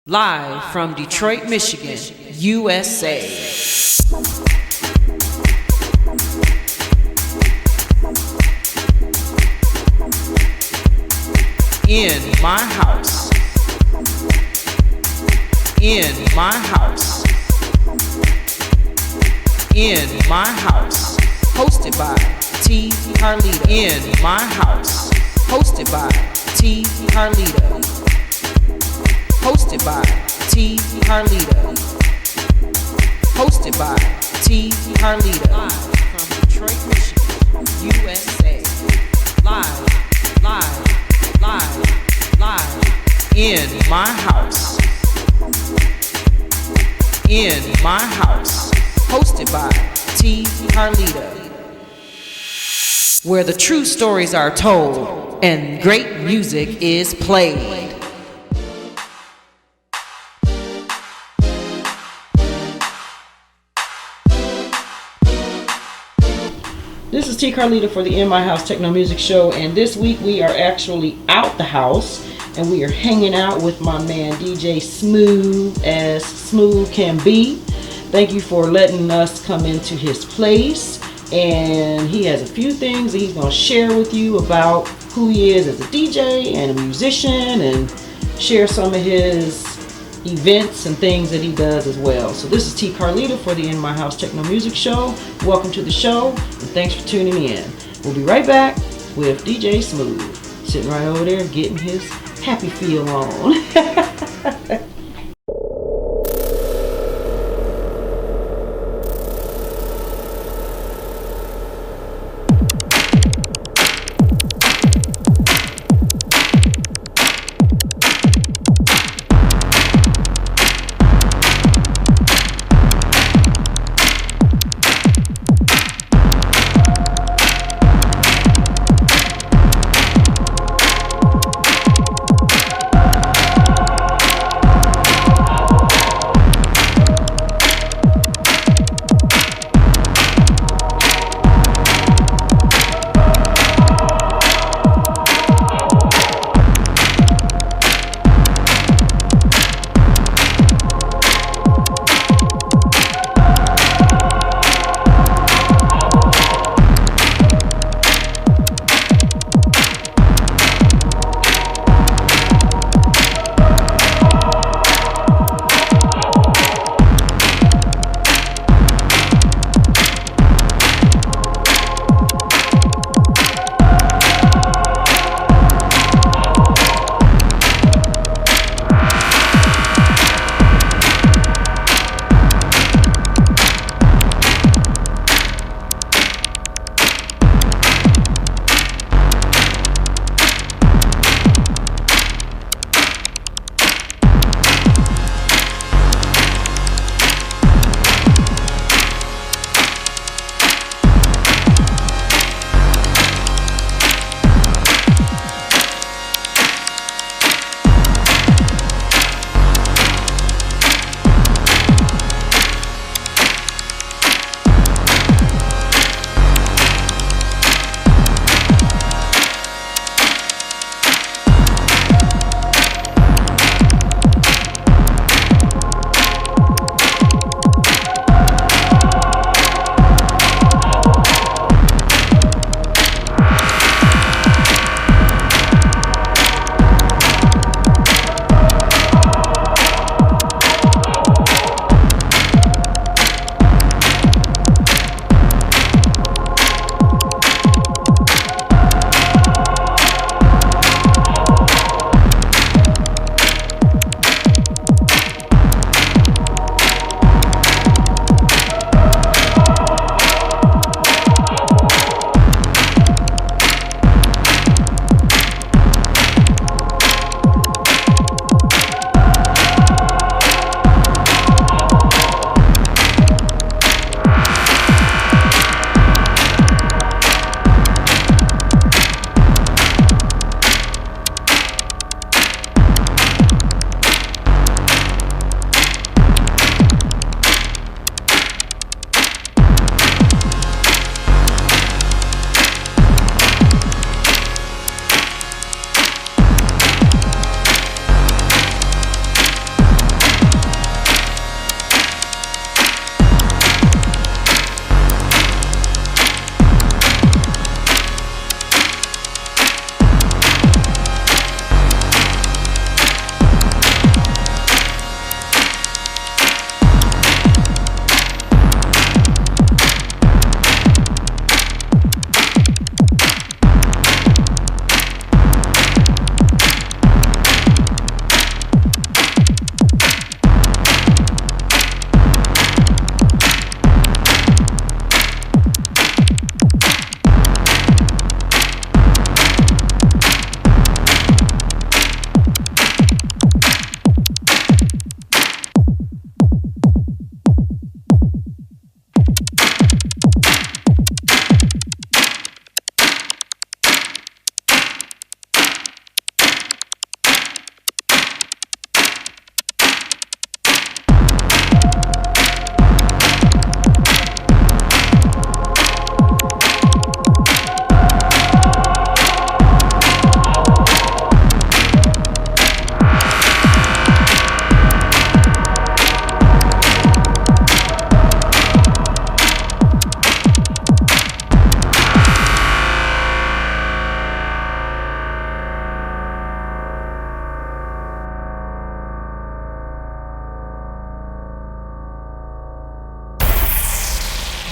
Live from Detroit, Michigan, USA. In my house. In my house. In my house. Hosted by T. Carlita. In my house. Hosted by T. Carlita. Hosted by T. Carlita. Hosted by T. Carlita. Live from Detroit, Michigan, USA. Live. In my house. In my house. Hosted by T. Carlita. Where the true stories are told and great music is played. This is T. Carlita for the In My House Techno Music Show, and this week we are actually out the house and we are hanging out with my man DJ Smoove, as Smoove can be. Thank you for letting us come into his place, and he has a few things that he's going to share with you about who he is as a DJ and a musician, and share some of his events and things that he does as well. So this is T. Carlita for the In My House Techno Music Show. Welcome to the show, and thanks for tuning in. We'll be right back with DJ Smoove, sitting right over there getting his happy feel on.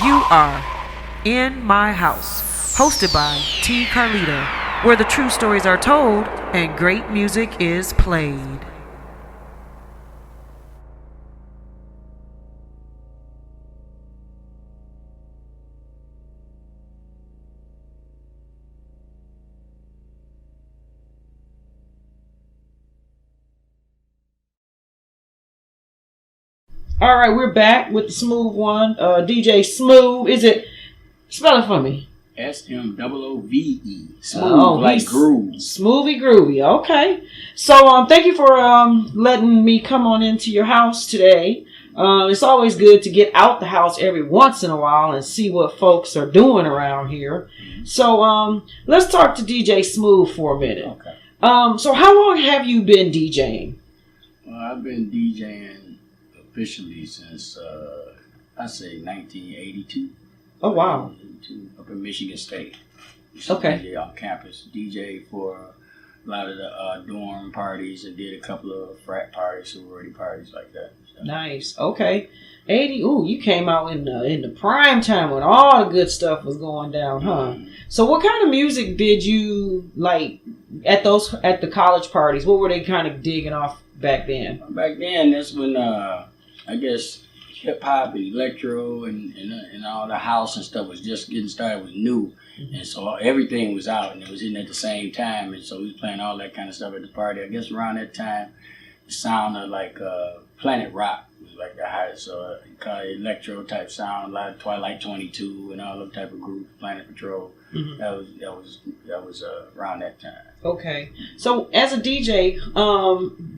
You are in my house, hosted by T. Carlita, where the true stories are told and great music is played. All right, we're back with the Smoove one. DJ Smoove. Is it? Spell it for me. SMOOVE. Smooth, like groove. Smoothie groovy. Okay. So thank you for letting me come on into your house today. It's always good to get out the house every once in a while and see what folks are doing around here. So let's talk to DJ Smoove for a minute. Okay. So how long have you been DJing? Well, I've been DJing officially since I say 1982. Oh wow! Up in Michigan State. Okay. DJ on campus. DJ for a lot of the dorm parties and did a couple of frat parties, sorority parties like that. So. Nice. Okay. 80. Ooh, you came out in the prime time when all the good stuff was going down, huh? Mm-hmm. So, what kind of music did you like at the college parties? What were they kind of digging off back then? Back then, that's when I guess hip hop, electro, and all the house and stuff was just getting started. Was new, and so everything was out, and it was hitting at the same time, and so we was playing all that kind of stuff at the party. I guess around that time, the sound of like Planet Rock was like the highest, so you call it electro type sound. A lot of Twilight 22 and all those type of groups, Planet Patrol. Mm-hmm. That was around that time. Okay, so as a DJ,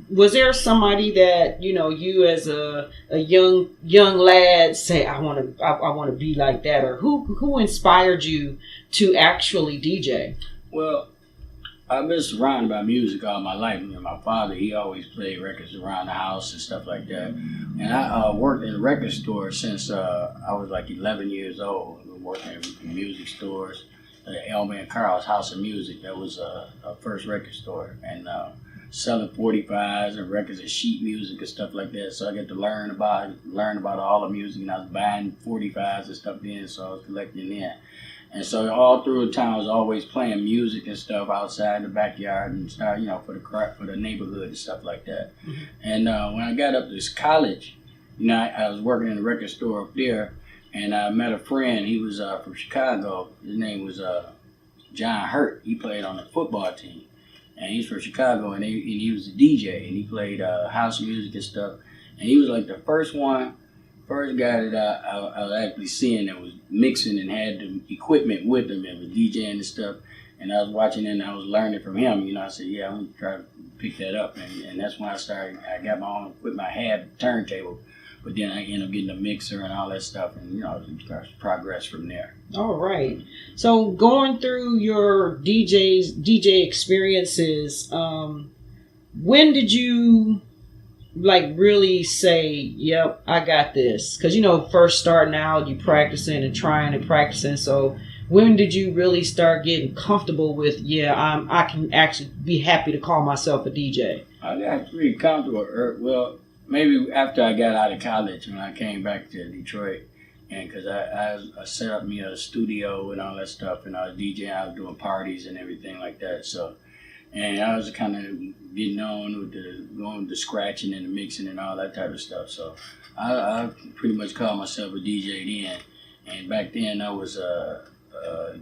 was there somebody that you as a young lad say I want to be like that, or who inspired you to actually DJ? Well, I've been surrounded by music all my life. My father, he always played records around the house and stuff like that. And I worked in a record store since I was like 11 years old. I've been working in music stores. Elmer and Carl's House of Music. That was a first record store, and selling 45s and records and sheet music and stuff like that. So I got to learn about all the music, and I was buying 45s and stuff then. So I was collecting then, and so all through the town I was always playing music and stuff outside the backyard and stuff, for the neighborhood and stuff like that. Mm-hmm. And when I got up to college, I was working in a record store up there. And I met a friend. He was from Chicago. His name was John Hurt. He played on the football team. And he's from Chicago, and he was a DJ. And he played house music and stuff. And he was like the first guy that I was actually seeing that was mixing and had the equipment with him and was DJing and stuff. And I was watching it, and I was learning from him. I said, yeah, I'm going to try to pick that up. And that's when I got my own equipment. I had a turntable. But then I ended up getting a mixer and all that stuff, and progress from there. All right. So going through your DJ experiences, when did you really say, "Yep, I got this"? Because first starting out, you practicing and trying and practicing. So when did you really start getting comfortable with, I can actually be happy to call myself a DJ? I got pretty comfortable. Well. Maybe after I got out of college, when I came back to Detroit, and because I set up me a studio and all that stuff, and I was DJing, I was doing parties and everything like that. So, and I was kind of getting on with going to scratching and the mixing and all that type of stuff. So, I pretty much called myself a DJ then. And back then, I was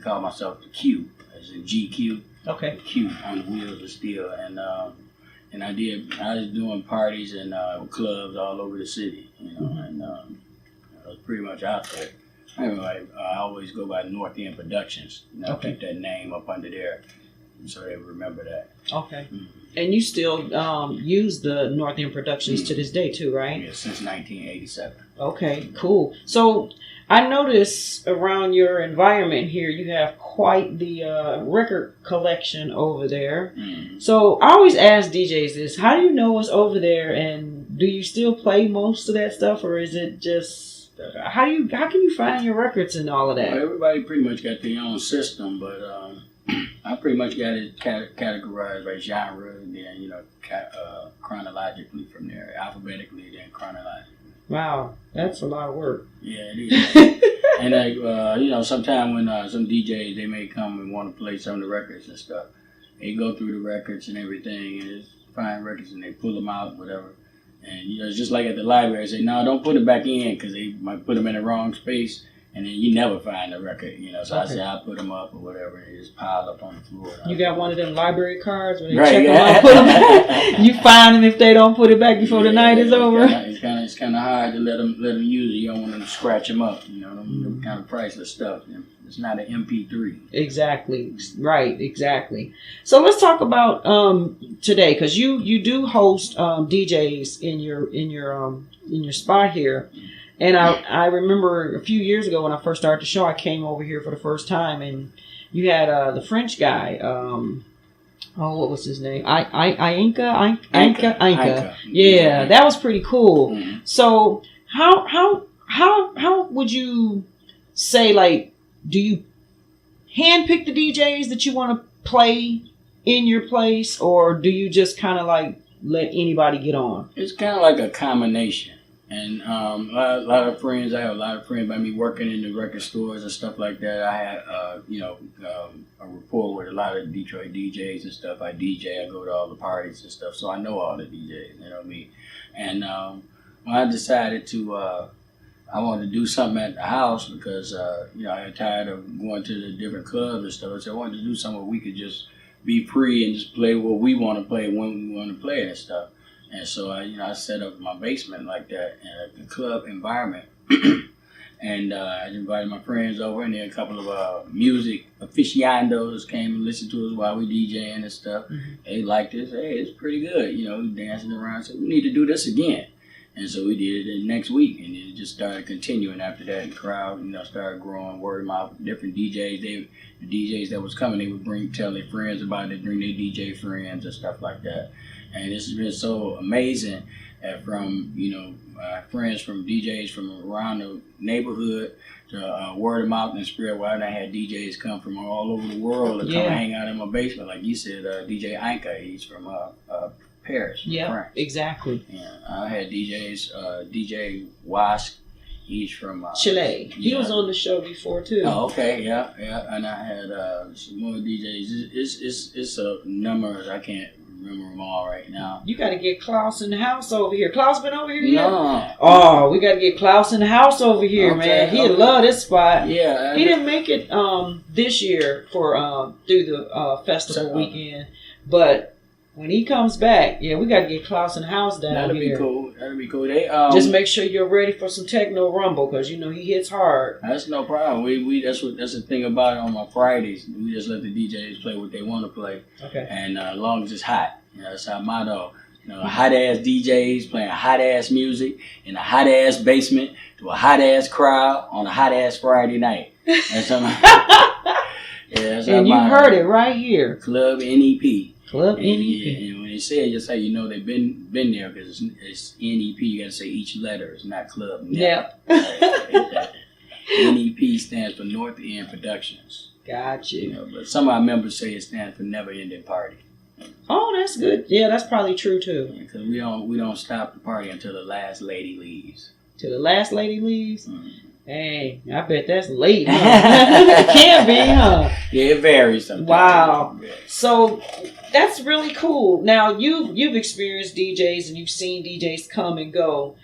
called myself the Q, as in GQ. Okay. Q on the wheels of steel, and I was doing parties and clubs all over the city, and I was pretty much out there. Anyway, I always go by North End Productions. Keep that name up under there so they remember that. Okay. Mm-hmm. And you still use the North End Productions to this day too, right? Yeah, since 1987. Okay, cool. So I notice around your environment here, you have quite the record collection over there. Mm-hmm. So I always ask DJs this: how do you know what's over there, and do you still play most of that stuff, or is it just how can you find your records and all of that? Well, everybody pretty much got their own system, but I pretty much got it categorized by genre, and then chronologically from there, alphabetically, then chronologically. Wow, that's a lot of work. Yeah, it is. And you know, sometime when some DJs they may come and want to play some of the records and stuff, they go through the records and everything, and it's fine records, and they pull them out, whatever. And you know, it's just like at the library, say, no, don't put it back in because they might put them in the wrong space, and then you never find the record, you know. So I say I'll put them up or whatever, and they just pile up on the floor. You got one of them library cards where they check them out, put them back. You find them if they don't put it back before the night is over. It's kind of hard to let them use it. You don't want them to scratch them up, you know. Them kind of priceless stuff. It's not an MP3. Exactly. Right. Exactly. So let's talk about today, because you do host DJs in your spot here, and I remember a few years ago when I first started the show, I came over here for the first time, and you had the French guy. What was his name? Inca. Yeah, that was pretty cool. Mm-hmm. So how would you say, like, do you handpick the DJs that you want to play in your place, or do you just kind of like let anybody get on? It's kind of like a combination. And a lot of friends, I have a lot of friends by me working in the record stores and stuff like that. I had, a rapport with a lot of Detroit DJs and stuff. I DJ, I go to all the parties and stuff, so I know all the DJs, you know what I mean? And when I decided I wanted to do something at the house because, I got tired of going to the different clubs and stuff. So I wanted to do something where we could just be free and just play what we want to play when we want to play it and stuff. And so I set up my basement like that in a club environment. And I invited my friends over, and then a couple of music aficionados came and listened to us while we DJing and stuff. Mm-hmm. They liked this. Hey, it's pretty good. You know, we dancing around. So we need to do this again. And so we did it the next week, and then it just started continuing after that. The crowd, started growing, word of mouth. Different DJs, the DJs that was coming, they would tell their friends about it, bring their DJ friends and stuff like that. And this has been so amazing from, friends from DJs from around the neighborhood to word of mouth and spread. Why I had DJs come from all over the world to come and hang out in my basement. Like you said, DJ Inca, he's from Paris. Yeah, France. Exactly. Yeah, I had DJs, DJ Wask, he's from Chile. He was on the show before too. Oh, okay, yeah. And I had some more DJs. It's a number, I can't remember them all right now. You got to get Klaus in the house over here. Klaus been over here yet? No. Oh, we got to get Klaus in the house over here, man. He'd love this spot. Yeah. He didn't make it this year for through the festival weekend, but when he comes back, we got to get Klaus in the house down That'll here. That'll be cool. They just make sure you're ready for some techno rumble, because he hits hard. That's no problem. That's the thing about it on my Fridays. We just let the DJs play what they want to play. Okay. And as long as it's hot, that's our motto. Hot ass DJs playing hot ass music in a hot ass basement to a hot ass crowd on a hot ass Friday night. That's and you heard it right here. Club N.E.P. Club N.E.P. Yeah, and when they say it, just say they've been there, because it's N.E.P. You got to say each letter. It's not club. Yeah. N.E.P. stands for North End Productions. Gotcha. But some of our members say it stands for Never Ending Party. Oh, that's good. Yeah, that's probably true too. Because we don't stop the party until the last lady leaves. Till the last lady leaves. Mm-hmm. Hey, I bet that's late, huh? It can be, huh? Yeah, it varies sometimes. Wow. So that's really cool. Now you've experienced DJs and you've seen DJs come and go.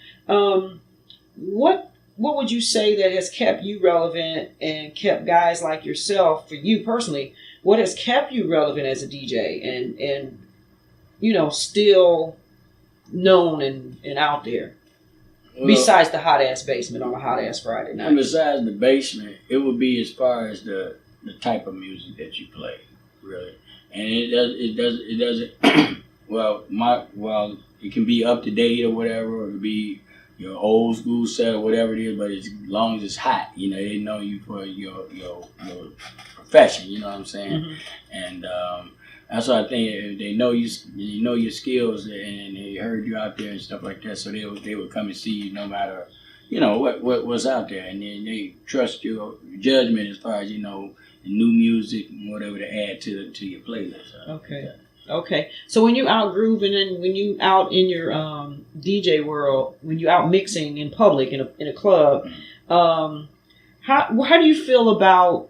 What would you say that has kept you relevant and kept guys like yourself, for you personally, what has kept you relevant as a DJ and still known and out there? Well, besides the hot ass basement on a hot ass Friday night. And besides the basement, it would be as far as the type of music that you play, really. And it doesn't well it can be up to date or whatever, or it could be your old school set or whatever it is, but as long as it's hot, they know you for your profession, you know what I'm saying? Mm-hmm. And that's what I think. If they know you know your skills, and they heard you out there and stuff like that, so they would come and see you no matter what's out there, and then they trust your judgment as far as new music and whatever to add to your playlist. Okay. So when you out grooving and when you out in your DJ world, when you out mixing in public in a club, how do you feel about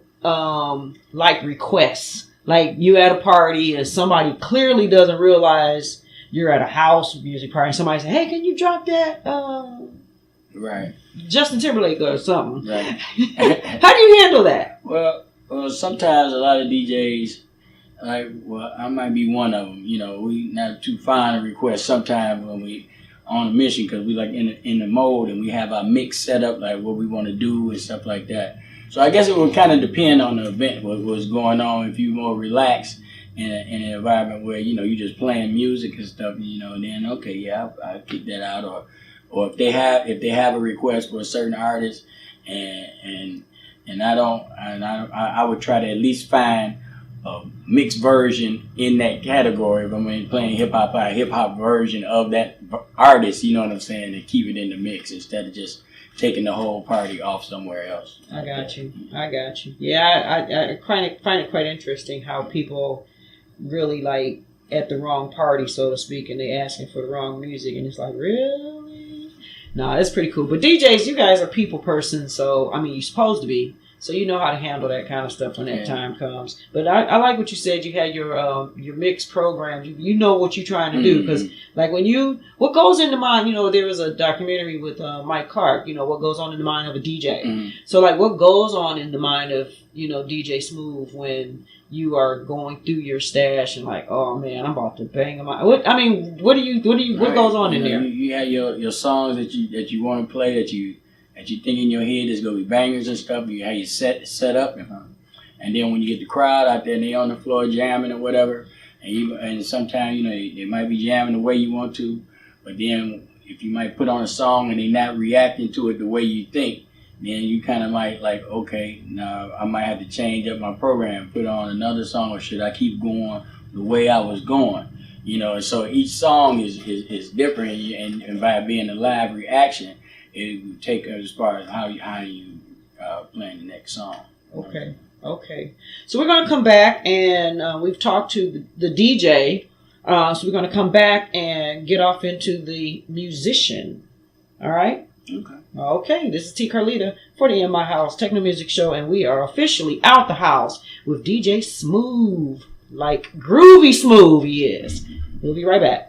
like requests? Like you at a party and somebody clearly doesn't realize you're at a house music party. And somebody say, "Hey, can you drop that Right. Justin Timberlake or something?" Right. How do you handle that? Well, sometimes a lot of DJs, I might be one of them. You know, we not too fine a request sometimes when we on a mission because we like in the mode and we have our mix set up like what we want to do and stuff like that. So I guess it would kind of depend on the event, what's going on. If you're more relaxed in an environment where, you know, you're just playing music and stuff, you know, then okay, yeah, I'll kick that out. Or if they have a request for a certain artist and I would try to at least find a mixed version in that category. If I'm playing hip hop, a hip hop version of that artist, you know what I'm saying, and keep it in the mix instead of just taking the whole party off somewhere else. I got you. Yeah, I find it quite interesting how people really like at the wrong party, so to speak, and they asking for the wrong music, and it's like, really? Nah, it's pretty cool. But DJs, you guys are people persons, so I mean, you're supposed to be. So you know how to handle that kind of stuff when that time comes. But I like what you said. You had your mixed programs. You know what you're trying to do, because like what goes into mind. You know, there was a documentary with Mike Clark. You know, what goes on in the mind of a DJ. So like, what goes on in the mind of, you know, DJ Smoove when you are going through your stash and like, oh man, I'm about to bang them out. What goes on in there? You have your songs that you want to play that you think in your head is gonna be bangers and stuff. You have you set up, and then when you get the crowd out there and they on the floor jamming or whatever, and sometimes, you know, they might be jamming the way you want to, but then if you might put on a song and they not reacting to it the way you think, then you kind of might like, okay, now I might have to change up my program, put on another song, or should I keep going the way I was going? You know, so each song is different, and by being a live reaction, it would take as far as how you playing the next song. Okay. So we're going to come back and we've talked to the DJ. So we're going to come back and get off into the musician. All right? Okay. This is T. Carlita for the In My House Techno Music Show, and we are officially out the house with DJ Smoove. Like groovy Smoove he is. We'll be right back.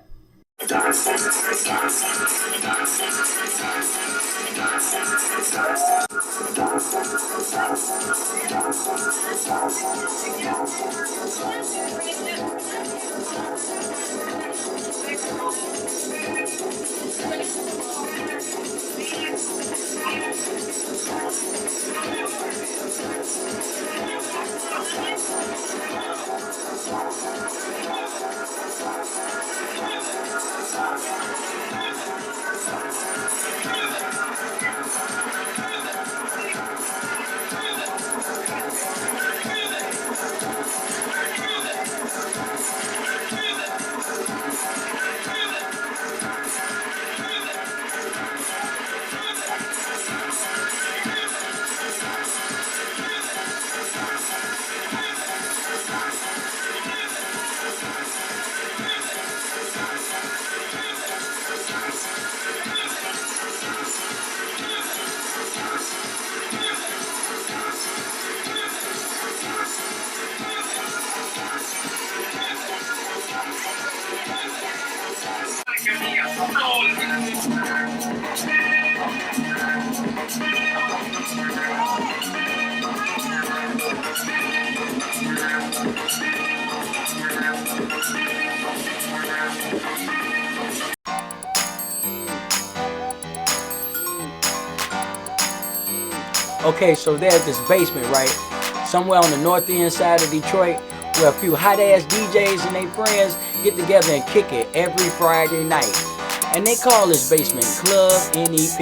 Okay, so there's this basement, right? Somewhere on the north end side of Detroit, where a few hot-ass DJs and their friends get together and kick it every Friday night. And they call this basement Club N.E.P.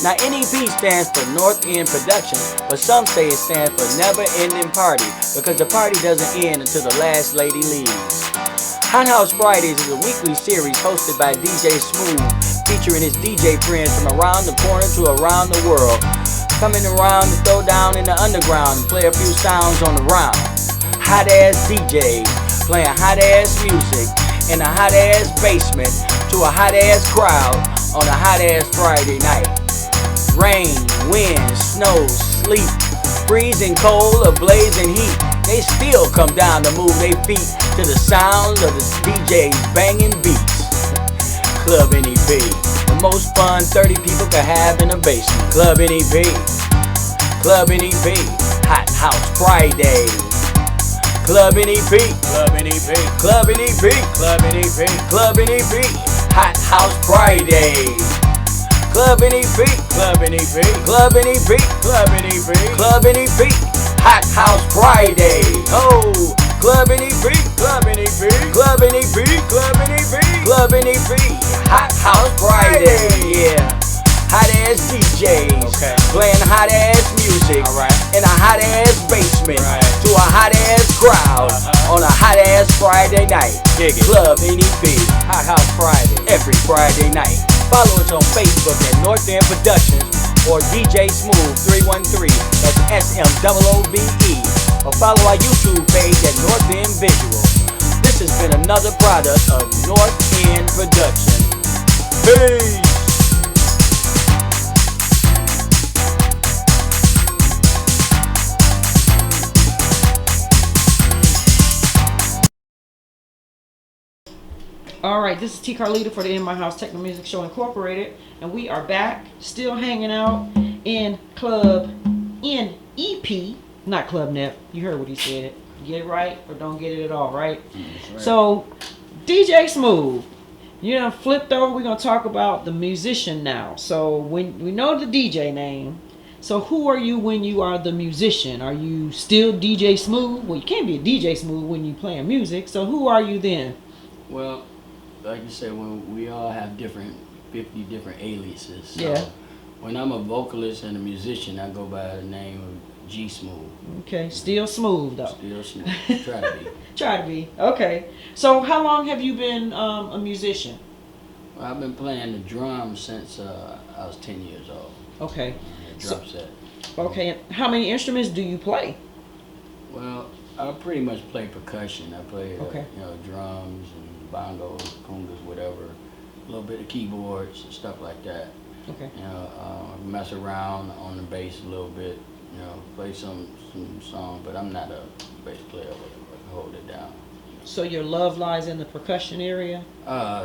Now, N.E.P. stands for North End Productions, but some say it stands for Never Ending Party, because the party doesn't end until the last lady leaves. Hot House Fridays is a weekly series hosted by DJ Smoove, featuring his DJ friends from around the corner to around the world, coming around to throw down in the underground and play a few sounds on the round. Hot ass DJs playing hot ass music in a hot ass basement to a hot ass crowd on a hot ass Friday night. Rain, wind, snow, sleet, freezing cold or blazing heat, they still come down to move their feet to the sounds of the DJ's banging beats. Club N.E.P, the most fun 30 people could have in a basement. Club N.E.P, Club N.E.P, Hot House Friday. Club N.E.P, Club N.E.P, Club N.E.P, Club N.E.P, Club N.E.P, Hot House Friday. Club N.E.P, Club N.E.P, Club N.E.P, Club N.E.P, Club N.E.P, Hot House Friday. Oh, Club N.E.P, Club N.E.P, Club N.E.P, Club N.E.P, Club N.E.P, Hot House Friday. Yeah, hot ass DJs, playing hot ass music in a hot ass basement to a hot ass crowd on a hot ass Friday night. Club N.E.P, Hot House Friday, every Friday night. Follow us on Facebook at North End Productions or DJ Smoove 313, that's SMOOVE, or follow our YouTube page at North End Visual. This has been another product of North End Production. Peace! Alright, this is T. Carlita for the In My House Techno Music Show Incorporated, and we are back, still hanging out in Club N.E.P, not Club N.E.P. You heard what he said. Get it right or don't get it at all, right? Right. So, DJ Smoove, you done flipped over. We're going to talk about the musician now. So, when we know the DJ name, so who are you when you are the musician? Are you still DJ Smoove? Well, you can't be a DJ Smoove when you're playing music, so who are you then? Well, like you said, when we all have 50 different aliases. So yeah. When I'm a vocalist and a musician, I go by the name of G Smoove. Okay, still smooth though. Still smooth. Try to be. Try to be. Okay. So how long have you been a musician? Well, I've been playing the drums since I was 10 years old. Okay. Drum set. Okay. And how many instruments do you play? Well, I pretty much play percussion. I play drums and bongos, congas, whatever, a little bit of keyboards and stuff like that. Okay. Mess around on the bass a little bit, play some song, but I'm not a bass player, but I can hold it down. So your love lies in the percussion area?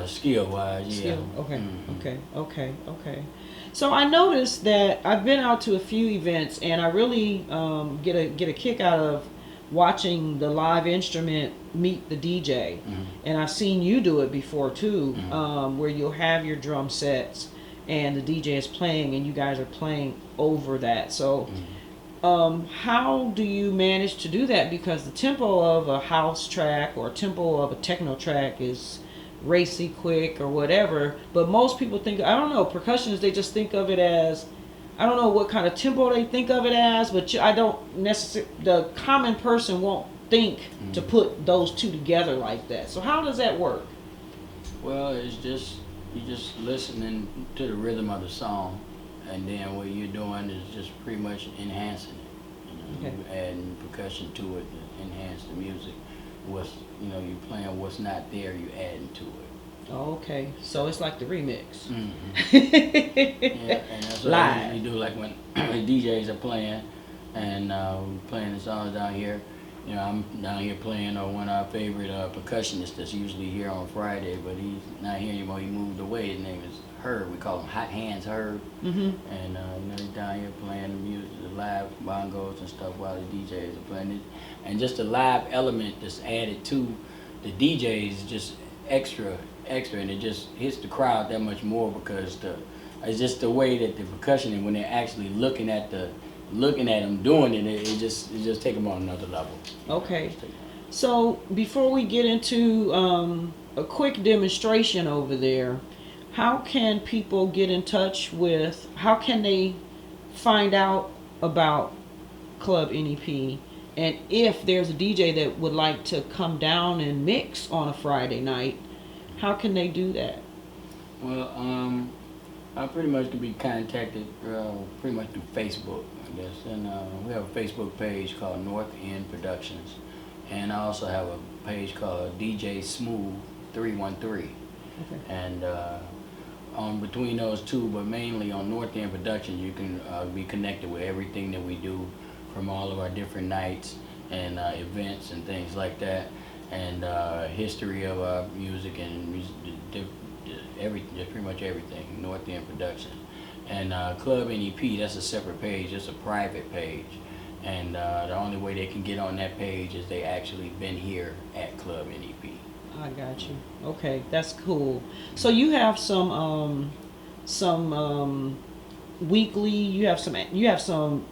Skill-wise, yeah. Skill. Okay, okay. So I noticed that I've been out to a few events, and I really get a kick out of watching the live instrument meet the DJ. And I've seen you do it before too, where you'll have your drum sets and the DJ is playing and you guys are playing over that. So how do you manage to do that? Because the tempo of a house track or tempo of a techno track is racy, quick, or whatever, but most people think, I don't know, percussionists, they just think of it as, I don't know what kind of tempo they think of it as, but I don't necessarily, the common person won't think to put those two together like that. So how does that work? Well, it's just, you're just listening to the rhythm of the song, and then what you're doing is just pretty much enhancing it. You're adding percussion to it to enhance the music. You're playing what's not there, you're adding to it. Okay, so it's like the remix. Yeah, and that's what you do, like when the DJs are playing and we're playing the songs down here. I'm down here playing one of our favorite percussionists that's usually here on Friday, but he's not here anymore. He moved away. His name is Herb. We call him Hot Hands Herb. And he's down here playing the music, the live bongos and stuff while the DJs are playing it. And just the live element that's added to the DJs is just extra, and it just hits the crowd that much more because it's just the way that the percussion, and when they're actually looking at them doing it, it just take them on another level. Okay. So before we get into a quick demonstration over there, how can people get in touch with, how can they find out about Club N.E.P, and if there's a DJ that would like to come down and mix on a Friday night, how can they do that? Well, I pretty much can be contacted pretty much through Facebook, I guess. And we have a Facebook page called North End Productions. And I also have a page called DJ Smoove 313. And on between those two, but mainly on North End Productions, you can be connected with everything that we do from all of our different nights and events and things like that, and history of our music and pretty much everything. North End Productions. And Club N.E.P, that's a separate page, it's a private page. And the only way they can get on that page is they actually been here at Club N.E.P. I got you. Okay, that's cool. So you have some weekly. You have some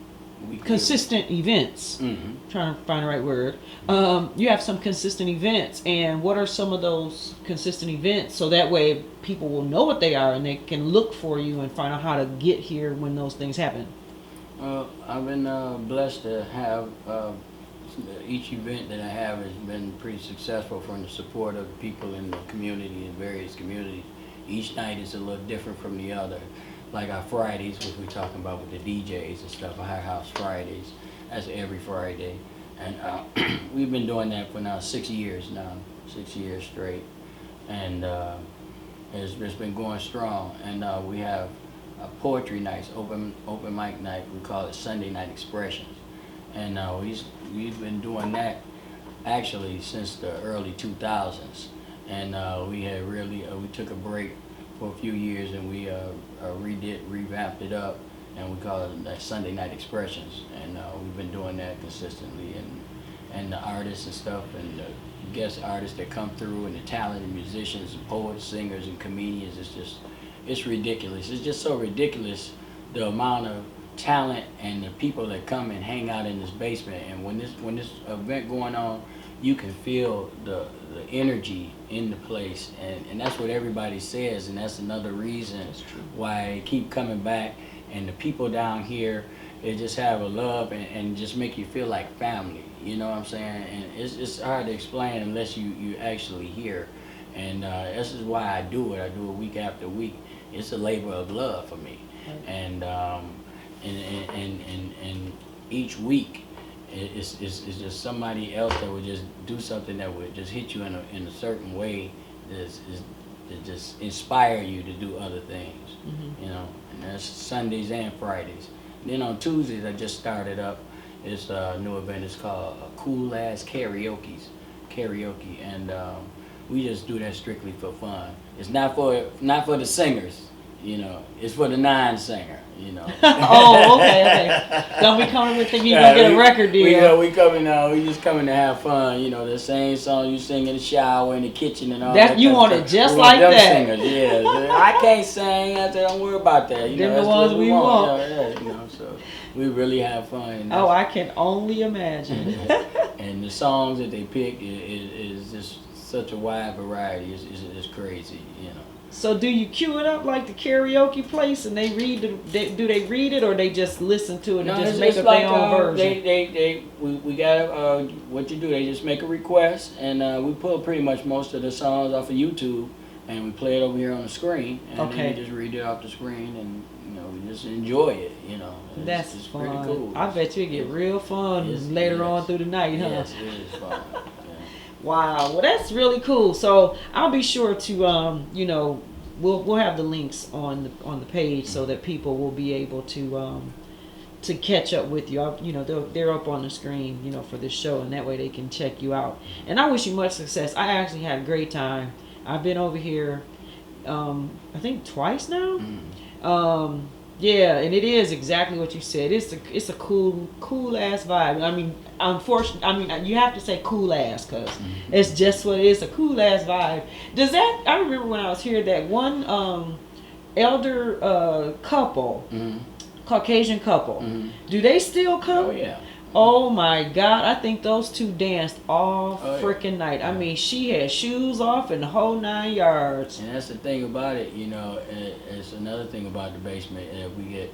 Weekly. consistent events. Mm-hmm. Trying to find the right word. You have some consistent events, and what are some of those consistent events? So that way people will know what they are and they can look for you and find out how to get here when those things happen. I've been blessed to have each event that I have has been pretty successful from the support of people in the community, in various communities. Each night is a little different from the other. Like our Fridays, which we're talking about with the DJs and stuff, our House Fridays, that's every Friday. And we've been doing that for now 6 years now, 6 years straight. And it's been going strong. And we have poetry nights, open mic night, we call it Sunday Night Expressions. And we've been doing that actually since the early 2000s. And we took a break for a few years and we revamped it up, and we call it that Sunday Night Expressions. And we've been doing that consistently, and the artists and stuff, and the guest artists that come through, and the talented musicians and poets, singers, and comedians, it's ridiculous. It's just so ridiculous, the amount of talent and the people that come and hang out in this basement. And when this event going on, you can feel the energy in the place, and that's what everybody says, and that's another reason why I keep coming back. And the people down here, they just have a love and just make you feel like family, you know what I'm saying? And it's hard to explain unless you actually hear. And this is why I do it week after week. It's a labor of love for me. And each week it's just somebody else that would just do something that would just hit you in a certain way that just inspire you to do other things. Mm-hmm. You know, and that's Sundays and Fridays. And then on Tuesdays I just started up this new event. It's called Cool Ass Karaoke, and we just do that strictly for fun. It's not for the singers. You know, it's for the non-singer, you know. Oh, okay. Don't be coming with thinking you're going to get a record deal. We just coming to have fun, you know, the same song you sing in the shower, in the kitchen and all that. You want it just like that. Singers, yeah. I can't sing. I said, don't worry about that. You know, the ones we want. Yeah, you know, so we really have fun. Oh, I can only imagine. And the songs that they pick is just such a wide variety. It's crazy, you know. So do you cue it up like the karaoke place, and they do they read it, or they just listen to it and just make up their own version? We got what you do. They just make a request, and we pull pretty much most of the songs off of YouTube, and we play it over here on the screen, and then we just read it off the screen, and you know, we just enjoy it. You know, that's fun. Pretty cool. I bet you get real fun later on through the night, huh? Yes, it is fun. Wow, well that's really cool. So I'll be sure to you know, we'll have the links on the page so that people will be able to catch up with you. You know, they're up on the screen, you know, for this show, and that way they can check you out. And I wish you much success. I actually had a great time. I've been over here I think twice now. Yeah, and it is exactly what you said. It's a cool ass vibe. I mean, unfortunately, you have to say cool ass because it's just what it is, a cool ass vibe. Does that? I remember when I was here, that one elder couple, Caucasian couple. Do they still come? Oh yeah. Oh my God! I think those two danced all freaking night. I mean, she had shoes off and the whole 9 yards. And that's the thing about it, you know. It's another thing about the basement. We get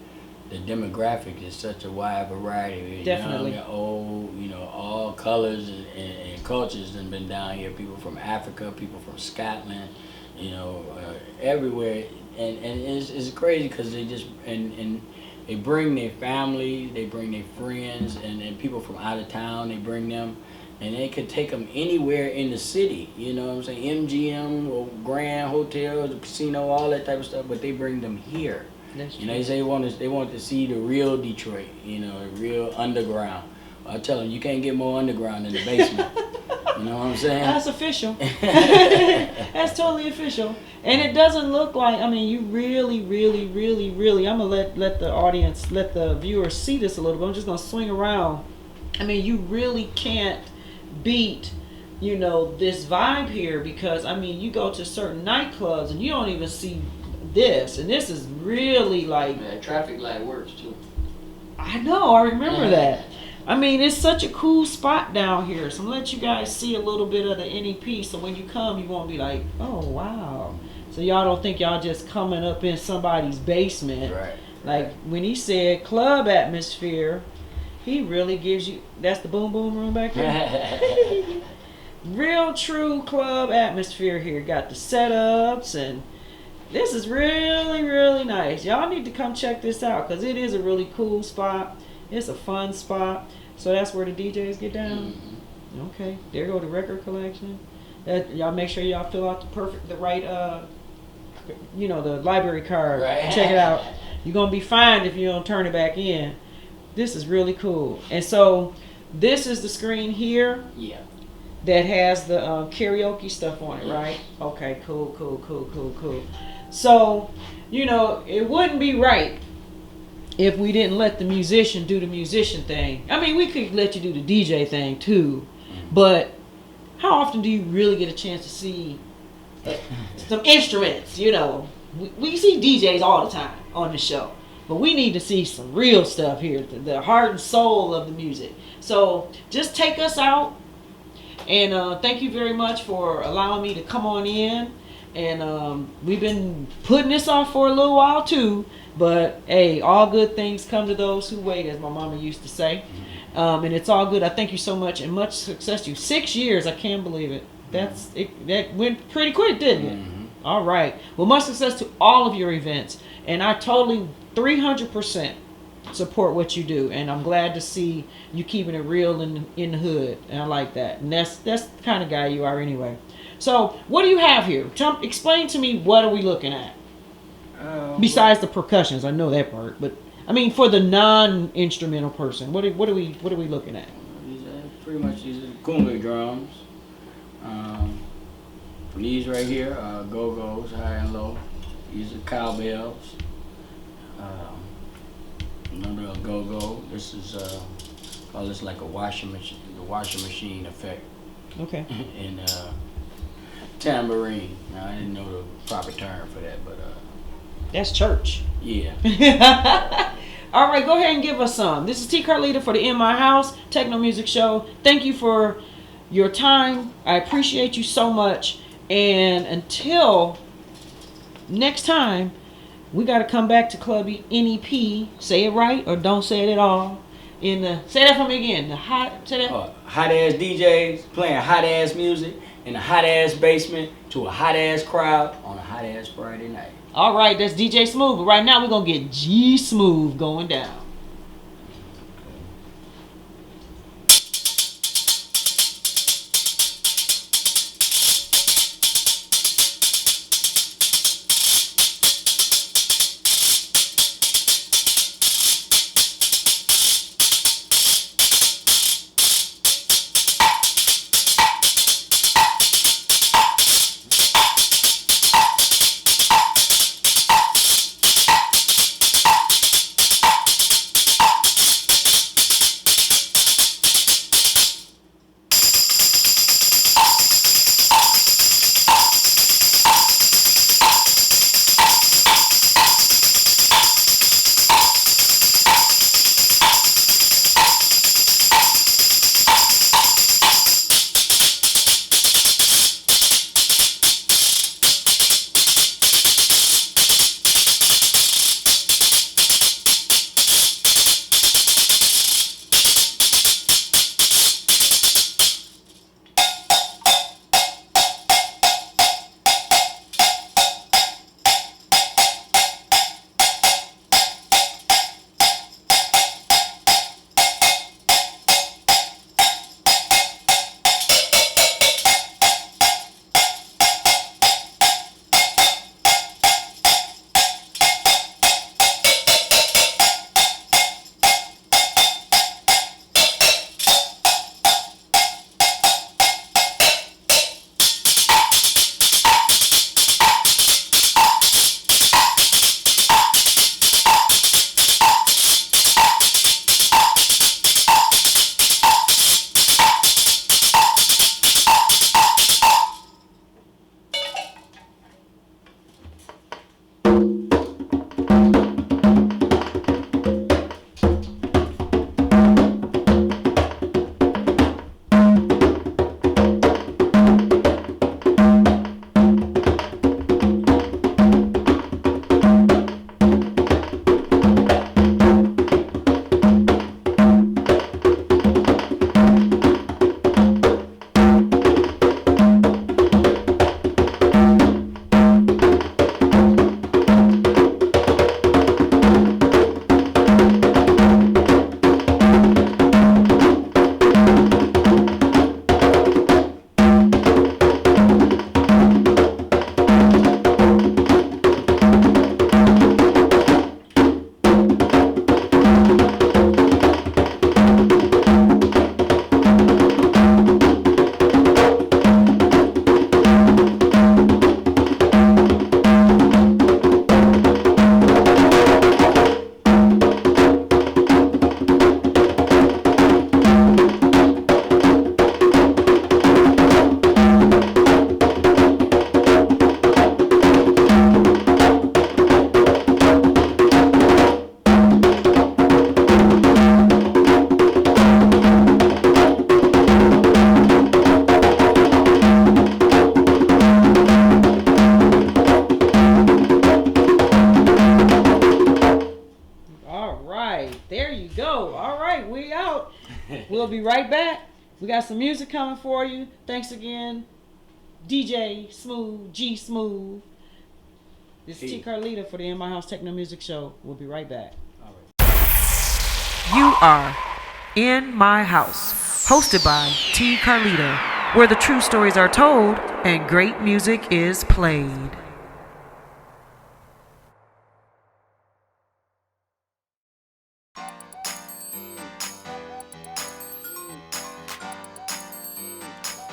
the demographic is such a wide variety. Definitely. Young, old, you know, all colors and cultures have been down here. People from Africa, people from Scotland, you know, everywhere. And it's crazy because they just and they bring their family, they bring their friends, and people from out of town, they bring them. And they could take them anywhere in the city, you know what I'm saying? MGM or Grand Hotels, the casino, all that type of stuff, but they bring them here. That's true. And they say they want to see the real Detroit, you know, the real underground. I tell them, you can't get more underground in the basement. You know what I'm saying? That's official. That's totally official. And it doesn't look like, I mean, you really, I'm going to let the audience, let the viewers see this a little bit. I'm just going to swing around. I mean, you really can't beat, you know, this vibe here, because, I mean, you go to certain nightclubs and you don't even see this. And this is really like... Yeah, traffic light works too. I know, I remember that. I mean, it's such a cool spot down here. So I'm going to let you guys see a little bit of the N.E.P. So when you come, you won't be like, oh, wow. So y'all don't think y'all just coming up in somebody's basement. Right. Like when he said club atmosphere, he really gives you, that's the boom boom room back there. Real true club atmosphere here. Got the setups, and this is really nice. Y'all need to come check this out, because it is a really cool spot. It's a fun spot. So that's where the DJs get down. Mm-hmm. Okay, there go the record collection. That y'all make sure y'all fill out the right you know, the library card. Right. Check it out. You're gonna be fined if you don't turn it back in. This is really cool. And so this is the screen here. Yeah. That has the karaoke stuff on it, right? Okay, cool. So, you know, it wouldn't be right if we didn't let the musician do the musician thing. I mean, we could let you do the DJ thing too, but how often do you really get a chance to see some instruments? You know, we see DJs all the time on the show, but we need to see some real stuff here, the heart and soul of the music. So just take us out, and thank you very much for allowing me to come on in. And we've been putting this off for a little while too, but hey, all good things come to those who wait, as my mama used to say. And it's all good. I thank you so much, and much success to you. 6 years, I can't believe it. That went pretty quick, didn't it? Mm-hmm. All right. Well, much success to all of your events, and I totally 300% support what you do, and I'm glad to see you keeping it real in the hood, and I like that. And that's the kind of guy you are anyway. So, what do you have here? Explain to me, what are we looking at? Besides the percussions, I know that part, but I mean, for the non-instrumental person, what are we looking at? These are pretty much these are conga drums. These right here are go-go's, high and low. These are cowbells. Another go-go. This is call this like a washing machine, the washing machine effect. Okay. And tambourine. Now, I didn't know the proper term for that, but that's church. Yeah. All right, go ahead and give us some. This is T. Carlita for the In My House Techno Music Show. Thank you for your time. I appreciate you so much. And until next time, we got to come back to Club N.E.P. Say it right or don't say it at all. Say that for me again. Say that. Hot ass DJs playing hot ass music in a hot ass basement to a hot ass crowd on a hot ass Friday night. All right, that's DJ Smoove. But right now, we're going to get G Smoove going down. We'll be right back. We got some music coming for you. Thanks again, DJ Smoove, G Smoove. This is T. Carlita for the In My House Techno Music Show. We'll be right back. All right. You are In My House, hosted by T. Carlita, where the true stories are told and great music is played.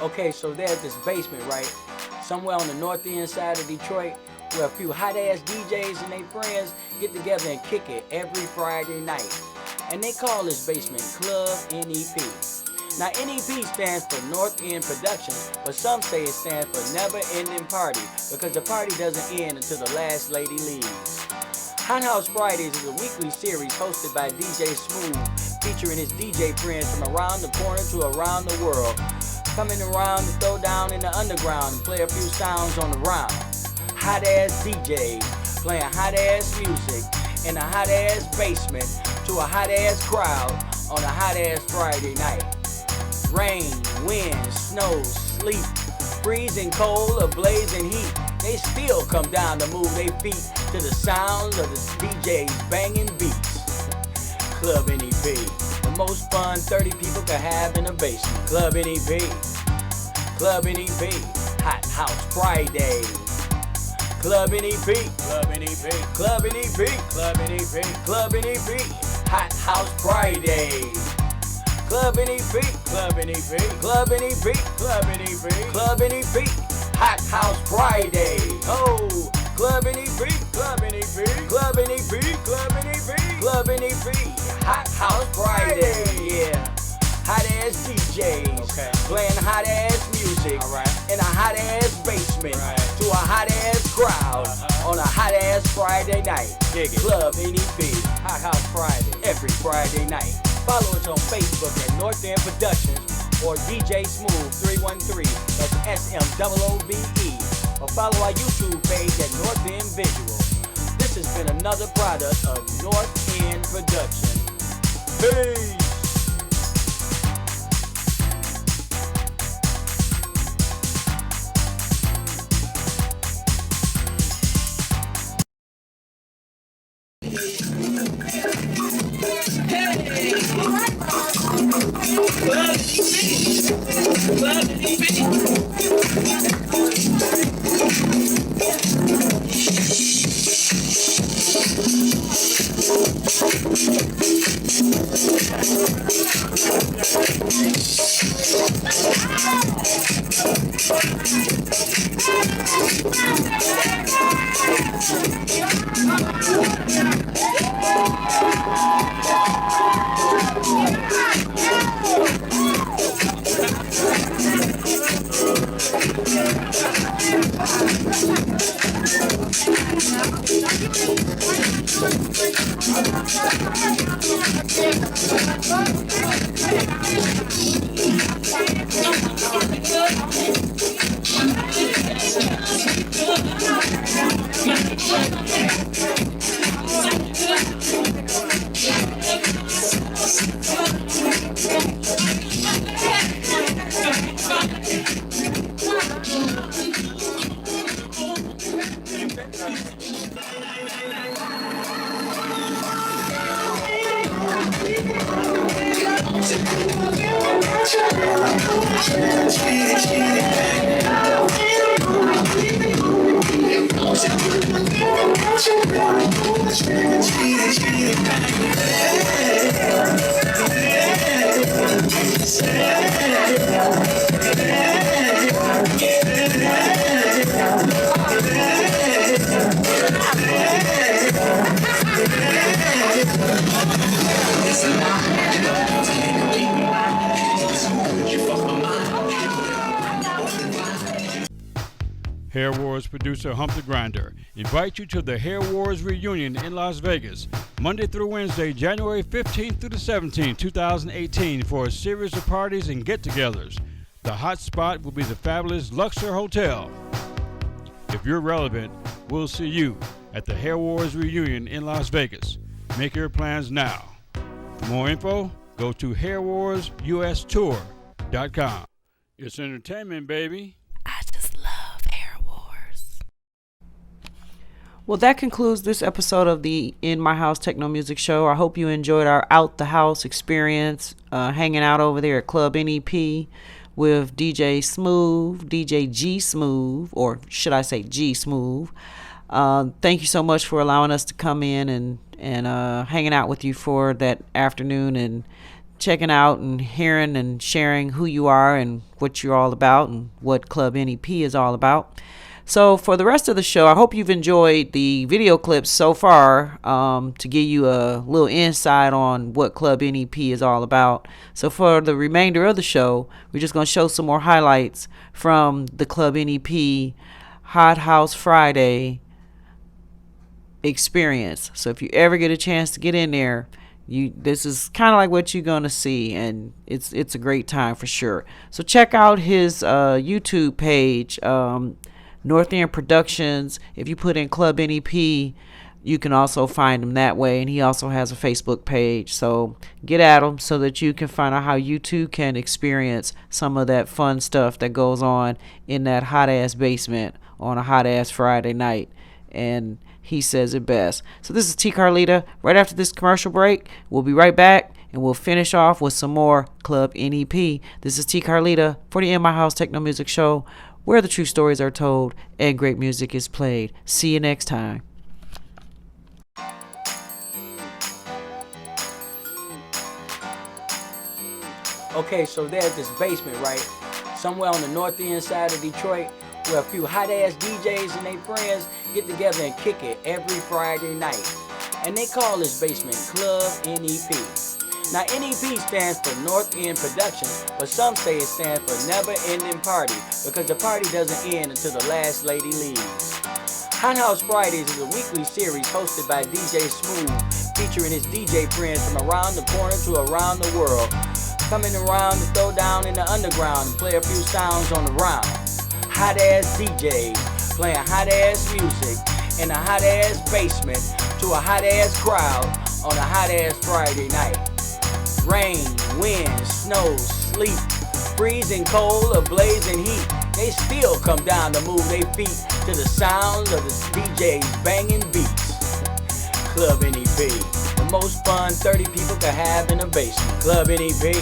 Okay, so there's this basement, right? Somewhere on the north end side of Detroit, where a few hot-ass DJs and their friends get together and kick it every Friday night. And they call this basement Club N.E.P. Now, N.E.P. stands for North End Productions, but some say it stands for Never Ending Party, because the party doesn't end until the last lady leaves. Hot House Fridays is a weekly series hosted by DJ Smoove, featuring his DJ friends from around the corner to around the world, coming around to throw down in the underground and play a few sounds on the round. Hot-ass DJs playing hot-ass music in a hot-ass basement to a hot-ass crowd on a hot-ass Friday night. Rain, wind, snow, sleet, freezing cold or blazing heat, they still come down to move their feet to the sounds of the DJs banging beats. Club N.E.P. The most fun 30 people could have in a basement. Club N.E.P. Club N.E.P. Hot House Friday. Club N.E.P. Club N.E.P. Club N.E.P. Club N.E.P. Club N.E.P. Hot House Friday. Club N.E.P. Club N.E.P. Club N.E.P. Club N.E.P. Club N.E.P. Hot House Friday. Oh, Club N.E.P. Club N.E.P. Club N.E.P. Club N.E.P. Club N.E.P. Hot House Friday. Yeah. Hot ass DJs, playing hot ass music in a hot ass basement to a hot ass crowd on a hot ass Friday night. Club N.E.P. Hot House Friday, every Friday night. Follow us on Facebook at North End Productions or DJ Smoove 313. That's SMOOVE. Or follow our YouTube page at North End Visual. This has been another product of North End Production. Peace. Hair Wars producer Hump the Grinder invites you to the Hair Wars reunion in Las Vegas, Monday through Wednesday, January 15th through the 17th, 2018, for a series of parties and get-togethers. The hot spot will be the fabulous Luxor Hotel. If you're relevant, we'll see you at the Hair Wars reunion in Las Vegas. Make your plans now. For more info, go to hairwarsustour.com. It's entertainment, baby. I just love Hair Wars. Well, that concludes this episode of the In My House Techno Music Show. I hope you enjoyed our out the house experience, hanging out over there at Club N.E.P with DJ Smoove, DJ G Smoove, or should I say G Smoove. Thank you so much for allowing us to come in and hanging out with you for that afternoon and checking out and hearing and sharing who you are and what you're all about and what Club N.E.P is all about. So for the rest of the show, I hope you've enjoyed the video clips so far, to give you a little insight on what Club N.E.P is all about. So for the remainder of the show, we're just going to show some more highlights from the Club N.E.P Hot House Friday experience. So if you ever get a chance to get in there, this is kind of like what you're going to see, and it's a great time for sure. So check out his YouTube page, North End Productions. If you put in Club N.E.P, you can also find him that way, and he also has a Facebook page. So get at him so that you can find out how you too can experience some of that fun stuff that goes on in that hot ass basement on a hot ass Friday night. And he says it best. So this is T Carlita. Right after this commercial break, we'll be right back, and we'll finish off with some more Club N.E.P. This is T Carlita for the In My House Techno Music Show, where the true stories are told and great music is played. See you next time. Okay, so there's this basement, right? Somewhere on the north end side of Detroit, where a few hot-ass DJs and their friends get together and kick it every Friday night. And they call this basement Club N.E.P. Now, N.E.P stands for North End Productions, but some say it stands for Never Ending Party, because the party doesn't end until the last lady leaves. Hot House Fridays is a weekly series hosted by DJ Smoove, featuring his DJ friends from around the corner to around the world, coming around to throw down in the underground and play a few sounds on the round. Hot-ass DJs playing hot-ass music in a hot-ass basement to a hot-ass crowd on a hot-ass Friday night. Rain, wind, snow, sleet, freezing cold or blazing heat, they still come down to move their feet to the sounds of the DJs banging beats. Club N.E.P, the most fun 30 people can have in a basement. Club N.E.P,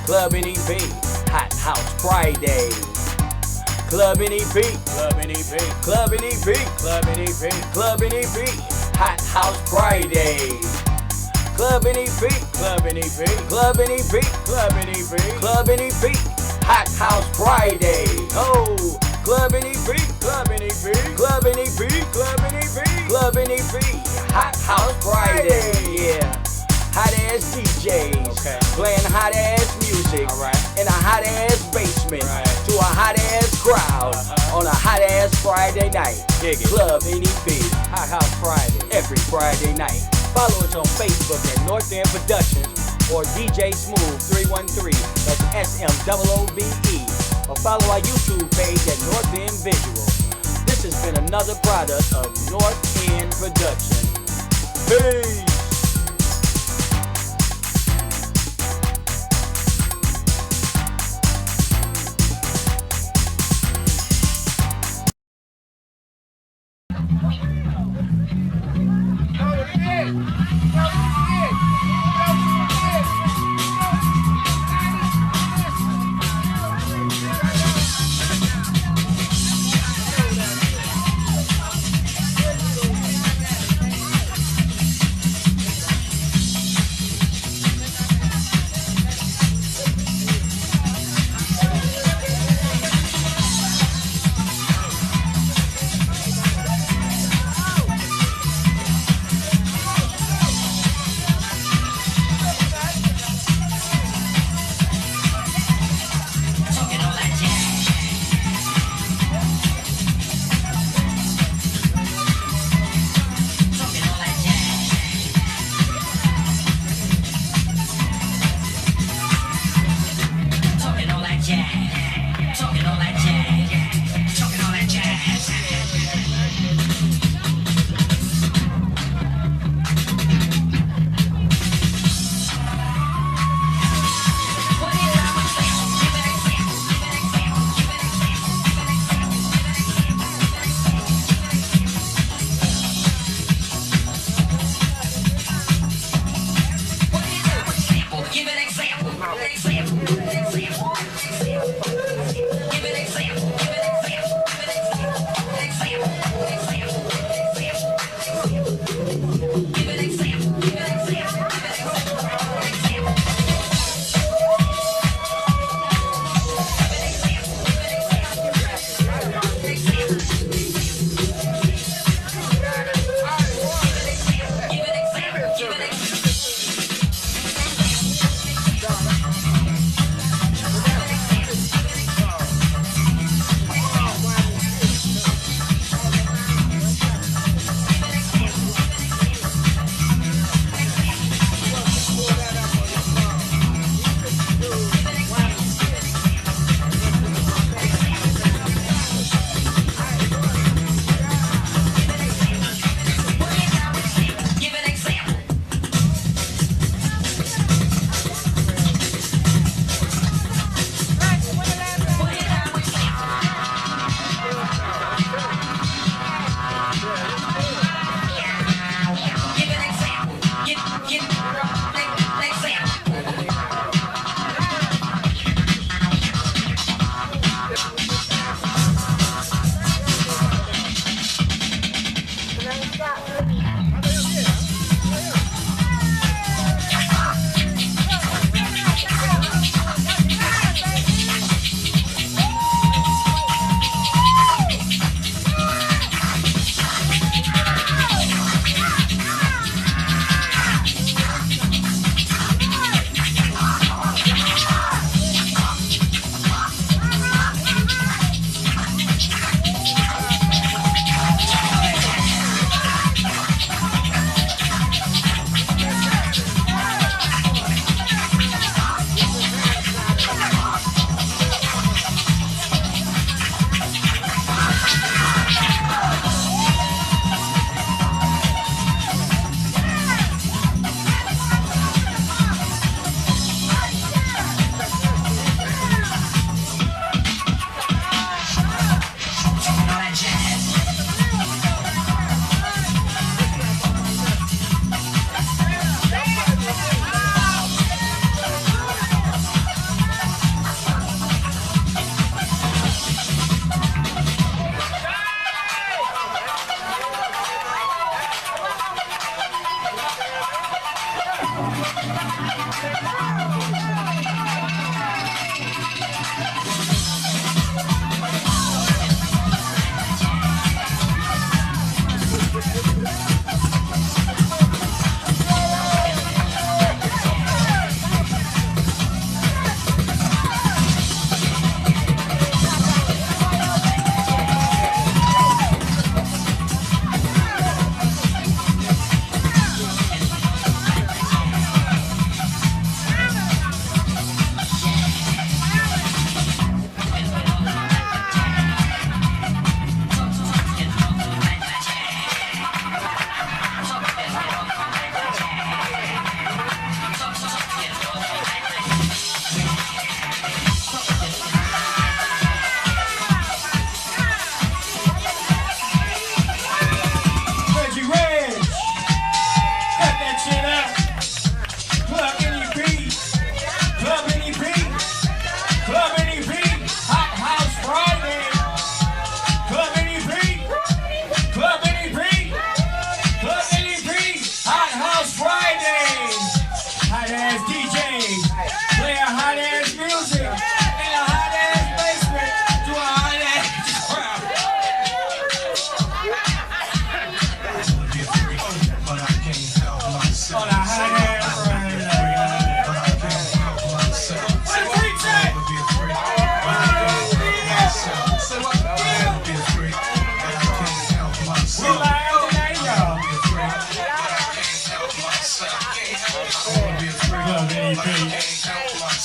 Club N.E.P, Hot House Friday. Club N.E.P, Club N.E.P, Club N.E.P, Club N.E.P, Club N.E.P, Hot House Friday. Club N.E.P, Club N.E.P, Club N.E.P, Club N.E.P, Club N.E.P, Hot House Friday. Oh, Club N.E.P, Club N.E.P, Club N.E.P, Club N.E.P, Club N.E.P, Hot House Friday. Yeah. Hot ass DJs, okay, playing hot ass music, right, in a hot ass basement, right, to a hot ass crowd on a hot ass Friday night. Dig it. Club N.E.P, Hot House Friday, every Friday night. Follow us on Facebook at North End Productions or DJ Smoove 313. That's SMOOVE. Or follow our YouTube page at North End Visual. This has been another product of North End Productions. Peace.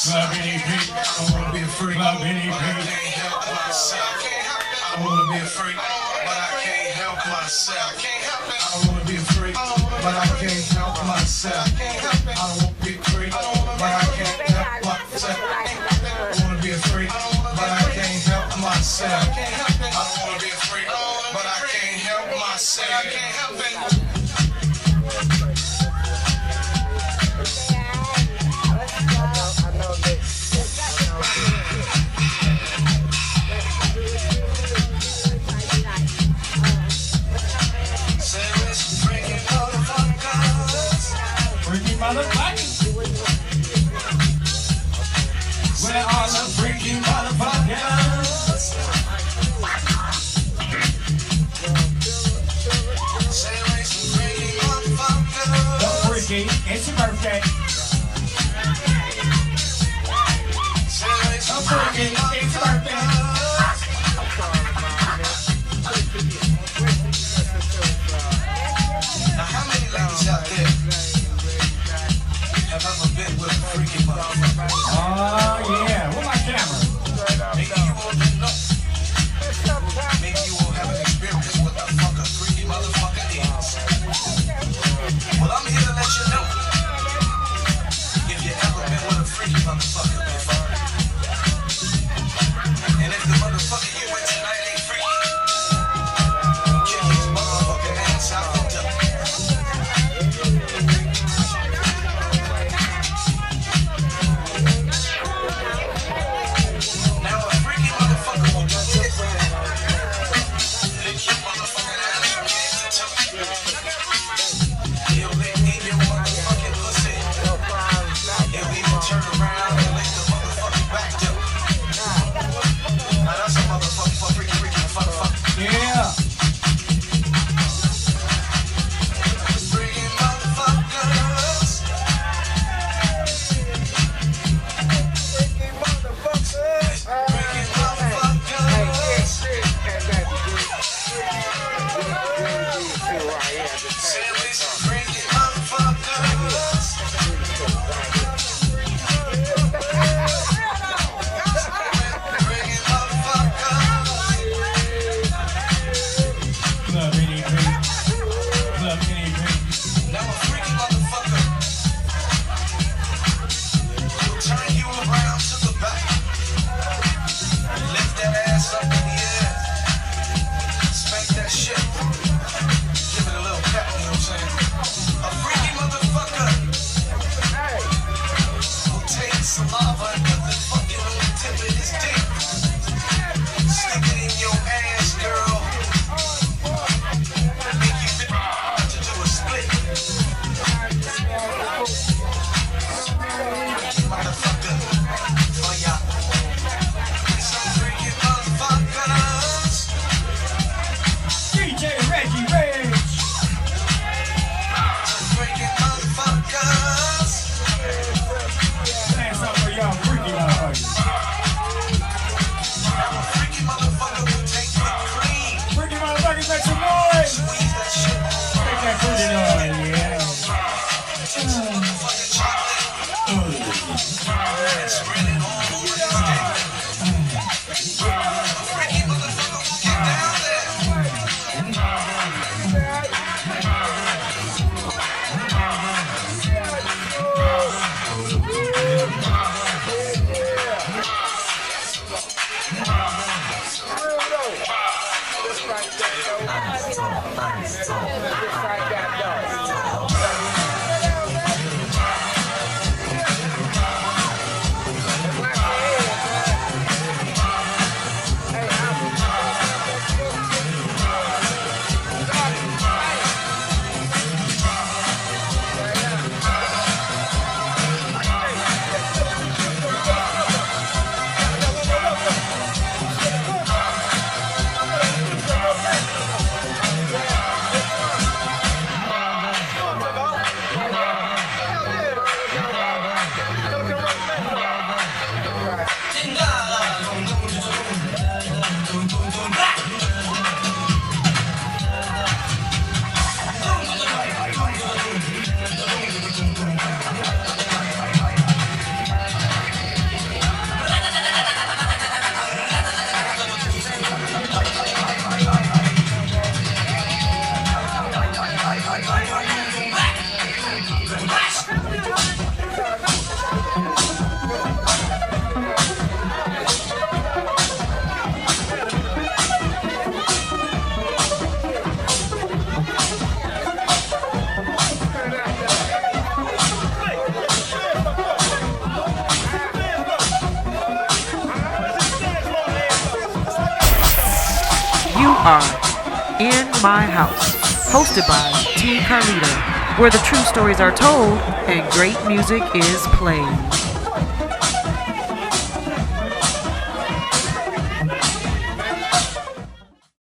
Club N.E.P. I wanna be a freak. Club N.E.P. I wanna be a freak, but I can't help myself. I wanna be a freak, but I can't help myself. I don't wanna be a freak, but I can't help myself. I wanna be a freak, but I can't help myself. I don't wanna be a freak, but I can't help myself. I can't help it. Motherfuckers. Where are the freaking motherfuckers? The freaking, it's your birthday. The freaking, it's your birthday. Now how many ladies out there have ever been with a freaky motherfucker? Oh yeah, where's my camera? Maybe you won't know. Maybe you won't have an experience with a fuck a freaky motherfucker is. Well, I'm here to let you know. If you ever been with a freaky motherfucker before, and if the motherfucker you with tonight ain't freaky, kick his motherfucking ass out the door. Playing something for y'all freaky motherfuckers. Freaky motherfuckers, make some noise. Make that freaky noise, yeah. You are In My House, hosted by T. Carlita, where the true stories are told and great music is played.